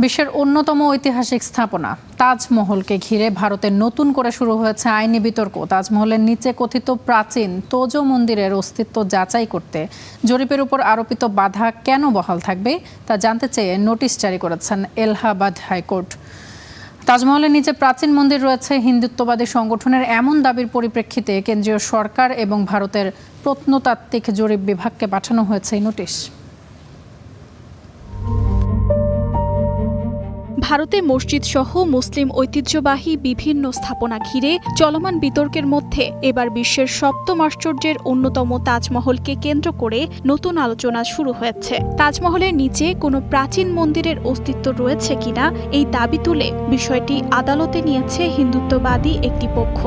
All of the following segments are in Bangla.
বিশ্বের অন্যতম ঐতিহাসিক স্থাপনা তাজমহলকে ঘিরে ভারতের নতুন করে শুরু হয়েছে আইনি বিতর্ক। তাজমহলের নিচে কথিত প্রাচীন তোজো মন্দিরের অস্তিত্ব যাচাই করতে জরিপের উপর আরোপিত বাধা কেন বহাল থাকবে তা জানতে চেয়ে নোটিশ জারি করেছেন এলাহাবাদ হাইকোর্ট। তাজমহলের নিচে প্রাচীন মন্দির রয়েছে হিন্দুত্ববাদী সংগঠনের এমন দাবির পরিপ্রেক্ষিতে কেন্দ্রীয় সরকার এবং ভারতের প্রত্নতাত্ত্বিক জরিপ বিভাগকে পাঠানো হয়েছে এই নোটিশ। ভারতে মসজিদ সহ মুসলিম ঐতিহ্যবাহী বিভিন্ন স্থাপনা ঘিরে চলমান বিতর্কের মধ্যে এবার বিশ্বের সপ্তম আশ্চর্যের অন্যতম তাজমহলকে কেন্দ্র করে নতুন আলোচনা শুরু হয়েছে। তাজমহলের নিচে কোনো প্রাচীন মন্দিরের অস্তিত্ব রয়েছে কিনা এই দাবি তুলে বিষয়টি আদালতে নিয়েছে হিন্দুত্ববাদী একটি পক্ষ।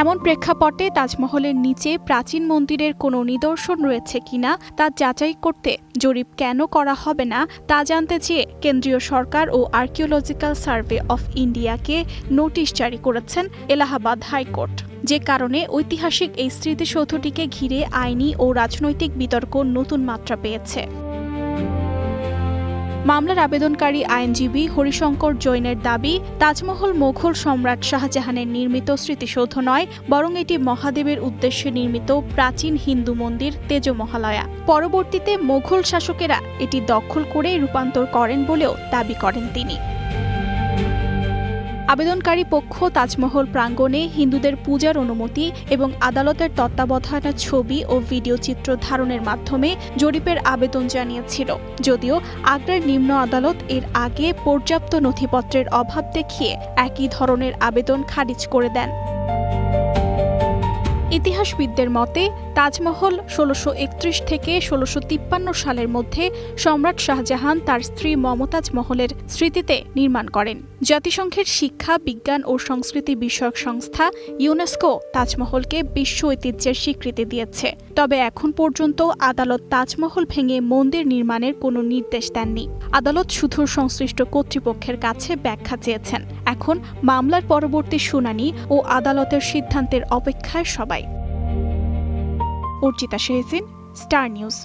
এমন প্রেক্ষাপটে তাজমহলের নিচে প্রাচীন মন্দিরের কোনো নিদর্শন রয়েছে কিনা তা যাচাই করতে জরিপ কেন করা হবে না তা জানতে চেয়ে কেন্দ্রীয় সরকার ও আর্কিওলজিক্যাল সার্ভে অফ ইন্ডিয়াকে নোটিশ জারি করেছেন এলাহাবাদ হাইকোর্ট, যে কারণে ঐতিহাসিক এই স্মৃতিসৌধটিকে ঘিরে আইনি ও রাজনৈতিক বিতর্ক নতুন মাত্রা পেয়েছে। মামলার আবেদনকারী আইনজীবী হরিশঙ্কর জৈনের দাবি, তাজমহল মোগল সম্রাট শাহজাহানের নির্মিত স্মৃতিসৌধ নয়, বরং এটি মহাদেবের উদ্দেশ্যে নির্মিত প্রাচীন হিন্দু মন্দির তেজমহালয়া। পরবর্তীতে মোগল শাসকেরা এটি দখল করে রূপান্তর করেন বলেও দাবি করেন তিনি। আবেদনকারী পক্ষ তাজমহল প্রাঙ্গণে হিন্দুদের পূজার অনুমতি এবং আদালতের তত্ত্বাবধানে ছবি ও ভিডিও চিত্র ধারণের মাধ্যমে জরিপের আবেদন জানিয়েছিল, যদিও আগ্রার নিম্ন আদালত এর আগে পর্যাপ্ত নথিপত্রের অভাব দেখিয়ে একই ধরনের আবেদন খারিজ করে দেন। ইতিহাসবিদদের মতে তাজমহল ১৬৩১ থেকে ১৬৫৩ সালের মধ্যে সম্রাট শাহজাহান তার স্ত্রী মমতাজ মহলের স্মৃতিতে নির্মাণ করেন। জাতিসংঘের শিক্ষা, বিজ্ঞান ও সংস্কৃতি বিষয়ক সংস্থা ইউনেস্কো তাজমহলকে বিশ্ব ঐতিহ্যের স্বীকৃতি দিয়েছে। তবে এখন পর্যন্ত আদালত তাজমহল ভেঙে মন্দির নির্মাণের কোনো নির্দেশ দেননি। আদালত শুধু সংশ্লিষ্ট কর্তৃপক্ষের কাছে ব্যাখ্যা চেয়েছেন। এখন মামলার পরবর্তী শুনানি ও আদালতের সিদ্ধান্তের অপেক্ষায় সবাই। Archita Shehzin, Star news.